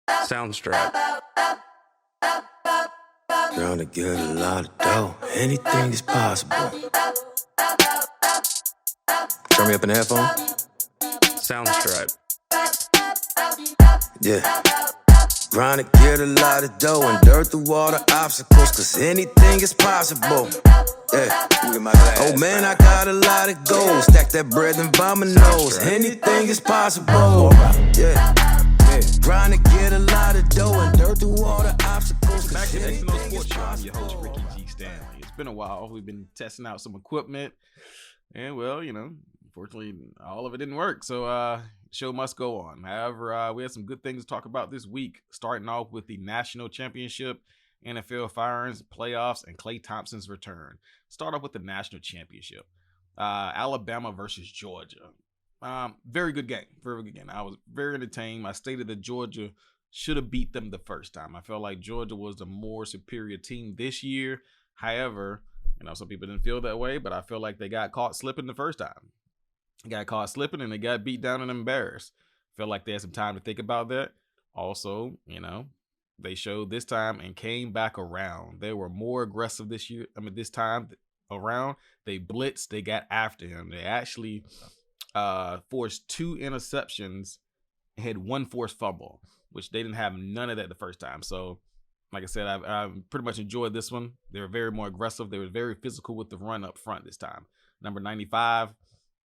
Soundstripe. Trying to get a lot of dough. Anything is possible. Turn me up in the headphone. Soundstripe. Yeah. Trying to get a lot of dough and dirt through all the obstacles, cause anything is possible. Yeah. Oh man, I got a lot of gold. Stack that bread and vomit nose. Anything is possible. Yeah. Trying to get a lot of dough and dirt through all the obstacles. Back to Next to No Sports Show. I'm your host, Ricky G. Stanley. It's been a while. We've been testing out some equipment. And, well, unfortunately, all of it didn't work. So, show must go on. However, we had some good things to talk about this week, starting off with the National Championship, NFL firings, playoffs, and Klay Thompson's return. Start off with the National Championship. Alabama versus Georgia. Very good game. Very good game. I was very entertained. I stated that Georgia should have beat them the first time. I felt like Georgia was the more superior team this year. However, some people didn't feel that way, but I feel like they got caught slipping the first time. They got caught slipping and they got beat down and embarrassed. Felt like they had some time to think about that. Also, they showed this time and came back around. They were more aggressive this year. This time around, they blitzed. They got after him. They actually forced 2 interceptions and had 1 forced fumble, which they didn't have none of that the first time. So, like I said, I pretty much enjoyed this one. They were very more aggressive. They were very physical with the run up front this time. Number 95,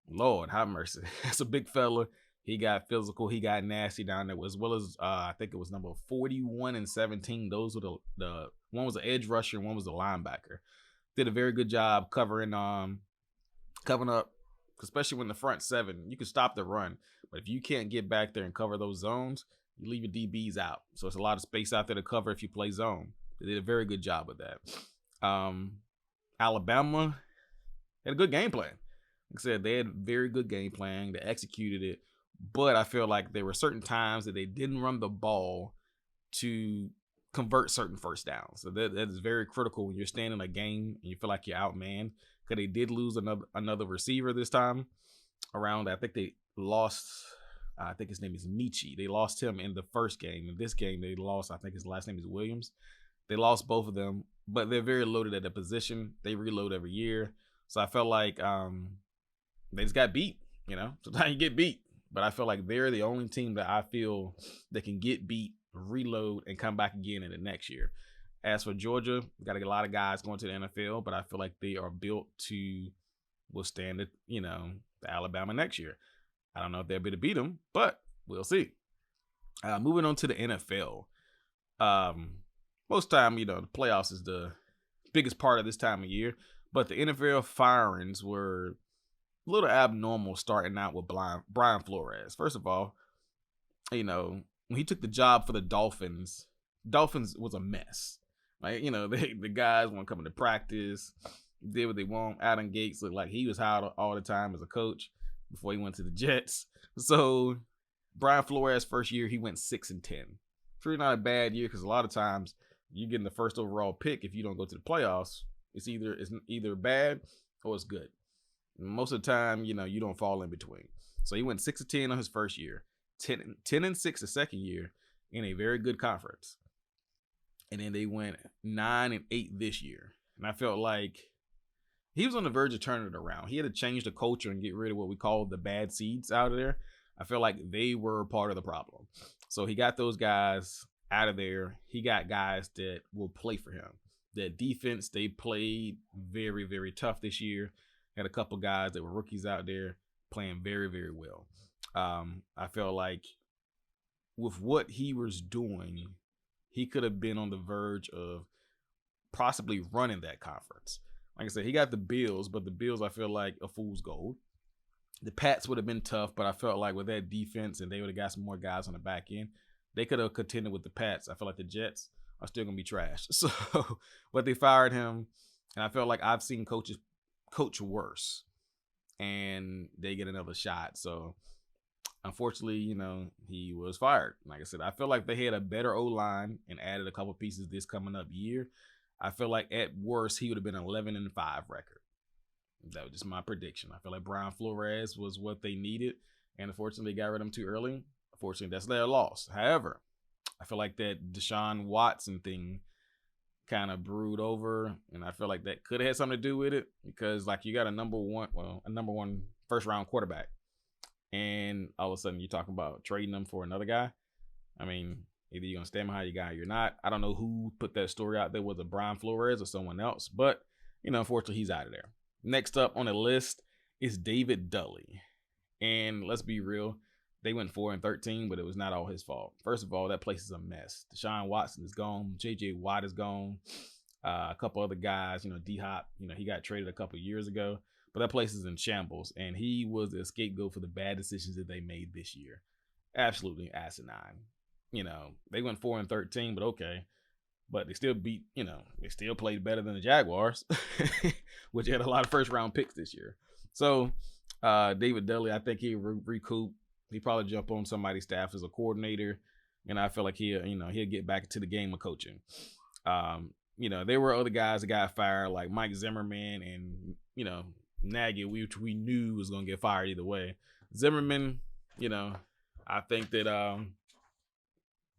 Lord have mercy. That's a big fella. He got physical. He got nasty down there, as well as I think it was number 41 and 17. Those were the one was an edge rusher and one was a linebacker. Did a very good job covering up, especially when the front 7, you can stop the run. But if you can't get back there and cover those zones, you leave your DBs out. So it's a lot of space out there to cover if you play zone. They did a very good job of that. Alabama had a good game plan. Like I said, they had a very good game plan. They executed it. But I feel like there were certain times that they didn't run the ball to convert certain first downs. So that is very critical when you're standing a game and you feel like you're outmanned. Because they did lose another receiver this time around. I think they lost, I think his name is Michi. They lost him in the first game. In this game, they lost, I think his last name is Williams. They lost both of them, but they're very loaded at the position. They reload every year. So I felt like they just got beat, Sometimes you get beat. But I feel like they're the only team that I feel that can get beat, reload, and come back again in the next year. As for Georgia, we got a lot of guys going to the NFL, but I feel like they are built to withstand it, the Alabama next year. I don't know if they'll be able to beat them, but we'll see. Moving on to the NFL. Most time, the playoffs is the biggest part of this time of year, but the NFL firings were a little abnormal starting out with Brian Flores. First of all, when he took the job for the Dolphins was a mess. Like, the guys weren't coming to practice, did what they want. Adam Gates looked like he was hired all the time as a coach before he went to the Jets. So Brian Flores' first year, he went 6-10. It's really not a bad year because a lot of times you get in the first overall pick. If you don't go to the playoffs, it's either bad or it's good. Most of the time, you don't fall in between. So he went 6-10 on his first year, 10-6 the second year in a very good conference. And then they went 9-8 this year. And I felt like he was on the verge of turning it around. He had to change the culture and get rid of what we call the bad seeds out of there. I feel like they were part of the problem. So he got those guys out of there. He got guys that will play for him. That defense, they played very, very tough this year. Had a couple guys that were rookies out there playing very, very well. I felt like with what he was doing, he could have been on the verge of possibly running that conference. Like I said, he got the Bills, but the Bills, I feel like, a fool's gold. The Pats would have been tough, but I felt like with that defense and they would have got some more guys on the back end, they could have contended with the Pats. I feel like the Jets are still going to be trash. So, but they fired him, and I felt like I've seen coaches coach worse, and they get another shot. So, unfortunately, he was fired. Like I said, I feel like they had a better O-line and added a couple pieces this coming up year. I feel like at worst, he would have been 11-5 record. That was just my prediction. I feel like Brian Flores was what they needed, and unfortunately, they got rid of him too early. Unfortunately, that's their loss. However, I feel like that Deshaun Watson thing kind of brewed over, and I feel like that could have had something to do with it because like you got a number one first round quarterback, and all of a sudden you're talking about trading them for another guy. I mean, either you're gonna stand behind your guy or you're not. I don't know who put that story out there, was it Brian Flores or someone else, but unfortunately he's out of there. Next up on the list is David Dudley, and let's be real. They went 4-13, but it was not all his fault. First of all, that place is a mess. Deshaun Watson is gone. J.J. Watt is gone. A couple other guys, D-Hop, he got traded a couple years ago. But that place is in shambles, and he was the scapegoat for the bad decisions that they made this year. Absolutely asinine. They went 4-13, but okay. But they still beat, they still played better than the Jaguars, which had a lot of first-round picks this year. So, David Dudley, I think he'll recoup. He probably jump on somebody's staff as a coordinator, and I feel like he'll get back into the game of coaching. There were other guys that got fired, like Mike Zimmerman and Nagy, which we knew was gonna get fired either way. Zimmerman, I think that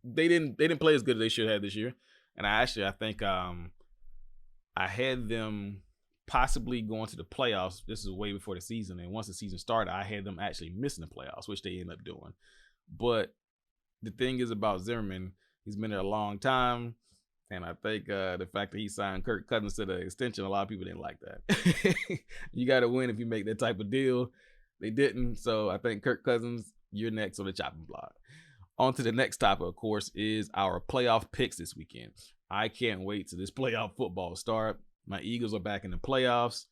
they didn't play as good as they should have this year, and I think I had them possibly going to the playoffs. This is way before the season, and once the season started, I had them actually missing the playoffs, which they ended up doing. But the thing is about Zimmerman, he's been there a long time, and I think the fact that he signed Kirk Cousins to the extension, a lot of people didn't like that. You got to win if you make that type of deal. They didn't, so I think Kirk Cousins, you're next on the chopping block. On to the next topic, of course, is our playoff picks this weekend. I can't wait till this playoff football start. My Eagles are back in the playoffs.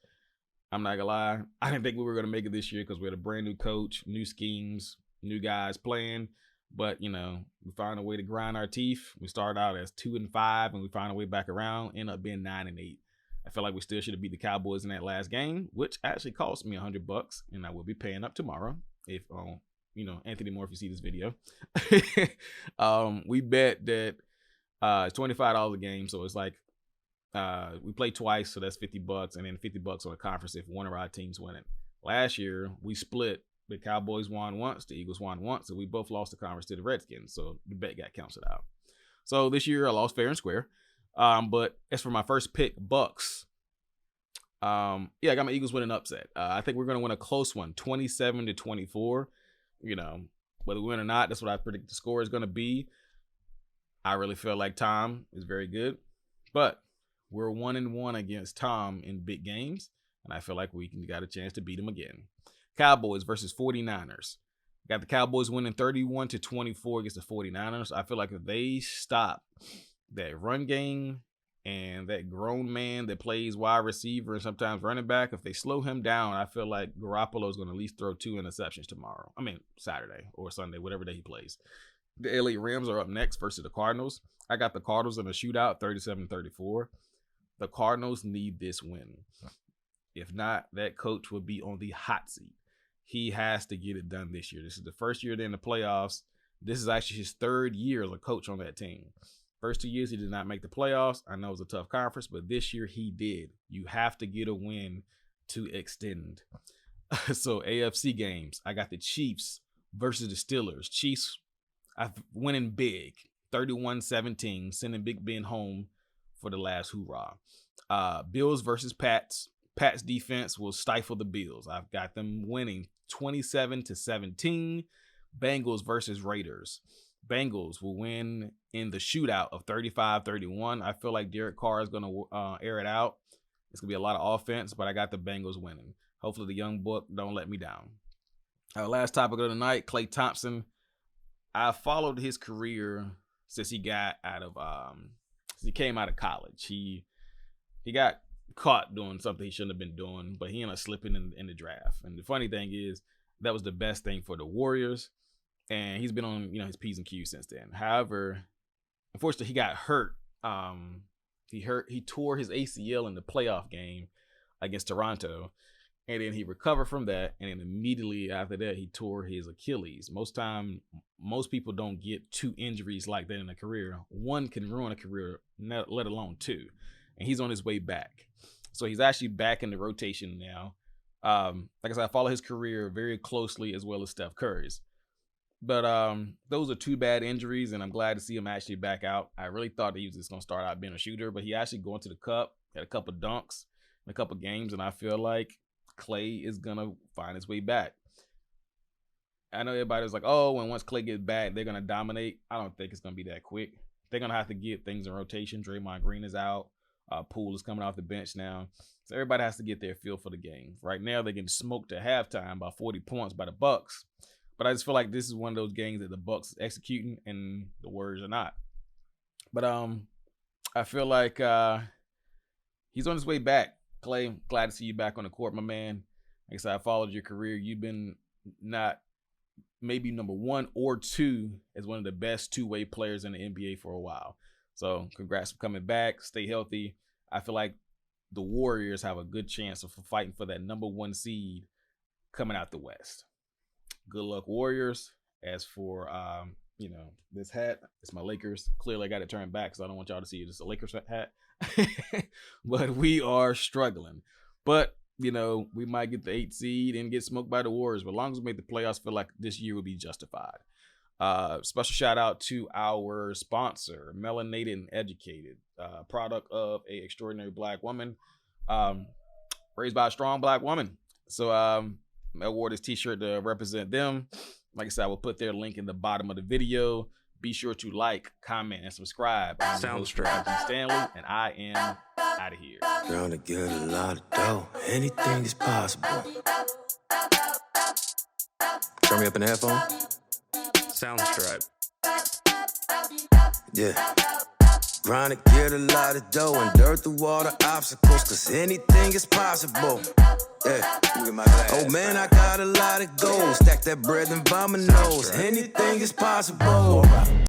I'm not gonna lie. I didn't think we were gonna make it this year because we had a brand new coach, new schemes, new guys playing. But we found a way to grind our teeth. We started out as 2-5, and we found a way back around. End up being 9-8. I feel like we still should have beat the Cowboys in that last game, which actually cost me $100, and I will be paying up tomorrow if Anthony Moore, if you see this video. We bet that it's $25 a game, so it's like. We play twice, so that's $50, and then $50 on a conference if one of our teams win it. Last year, we split. The Cowboys won once, the Eagles won once, so we both lost the conference to the Redskins, so the bet got canceled out. So this year, I lost fair and square. But as for my first pick, Bucks, I got my Eagles winning upset. I think we're going to win a close one, 27-24. Whether we win or not, that's what I predict the score is going to be. I really feel like Tom is very good, but we're 1-1 against Tom in big games, and I feel like we got a chance to beat him again. Cowboys versus 49ers. Got the Cowboys winning 31-24 against the 49ers. I feel like if they stop that run game and that grown man that plays wide receiver and sometimes running back, if they slow him down, I feel like Garoppolo is going to at least throw 2 interceptions Saturday or Sunday, whatever day he plays. The LA Rams are up next versus the Cardinals. I got the Cardinals in a shootout, 37-34. The Cardinals need this win. If not, that coach will be on the hot seat. He has to get it done this year. This is the first year they're in the playoffs. This is actually his third year as a coach on that team. First 2 years, he did not make the playoffs. I know it was a tough conference, but this year he did. You have to get a win to extend. So AFC games, I got the Chiefs versus the Steelers. Chiefs winning big, 31-17, sending Big Ben home for the last hoorah. Bills versus Pats. Pats defense will stifle the Bills. I've got them winning 27-17. Bengals versus Raiders. Bengals will win in the shootout of 35-31. I feel like Derek Carr is going to air it out. It's going to be a lot of offense, but I got the Bengals winning. Hopefully the young buck don't let me down. Last topic of the night, Klay Thompson. I followed his career since he got out of since he came out of college. He got caught doing something he shouldn't have been doing, but he ended up slipping in the draft. And the funny thing is, that was the best thing for the Warriors. And he's been on, his P's and Q's since then. However, unfortunately, he got hurt. He tore his ACL in the playoff game against Toronto. And then he recovered from that. And then immediately after that, he tore his Achilles. Most people don't get 2 injuries like that in a career. One can ruin a career, let alone 2. And he's on his way back. So he's actually back in the rotation now. Like I said, I follow his career very closely as well as Steph Curry's. But those are two bad injuries, and I'm glad to see him actually back out. I really thought that he was just gonna start out being a shooter, but he actually going to the cup, had a couple dunks in a couple games, and I feel like Klay is gonna find his way back. I know everybody was like, oh, and once Klay gets back, they're gonna dominate. I don't think it's gonna be that quick. They're gonna have to get things in rotation. Draymond Green is out. Poole is coming off the bench now. So everybody has to get their feel for the game. Right now, they're getting smoked at halftime by 40 points by the Bucks. But I just feel like this is one of those games that the Bucks is executing and the Warriors are not. But I feel like he's on his way back. Klay, glad to see you back on the court, my man. Like I said, I followed your career. You've been not maybe number 1 or 2 as one of the best two-way players in the NBA for a while. So congrats for coming back. Stay healthy. I feel like the Warriors have a good chance of fighting for that number 1 seed coming out the West. Good luck, Warriors. As for this hat, it's my Lakers. Clearly I got it turned back because I don't want y'all to see it's a Lakers hat. But we are struggling. But we might get the 8th seed and get smoked by the Warriors. But as long as we make the playoffs, I feel like this year will be justified. Special shout out to our sponsor, Melanated and Educated, product of a extraordinary black woman, raised by a strong black woman. So I wore this t-shirt to represent them. Like I said, I will put their link in the bottom of the video. Be sure to like, comment, and subscribe. I'm Soundstripe. Stanley, and I am out of here. Trying to get a lot of dough. Anything is possible. Turn me up in the headphone. Soundstripe. Yeah. Grind to get a lot of dough and dirt through all the obstacles, cause anything is possible. Yeah. Oh man, I got a lot of goals. Stack that bread and vomit nose. Anything is possible.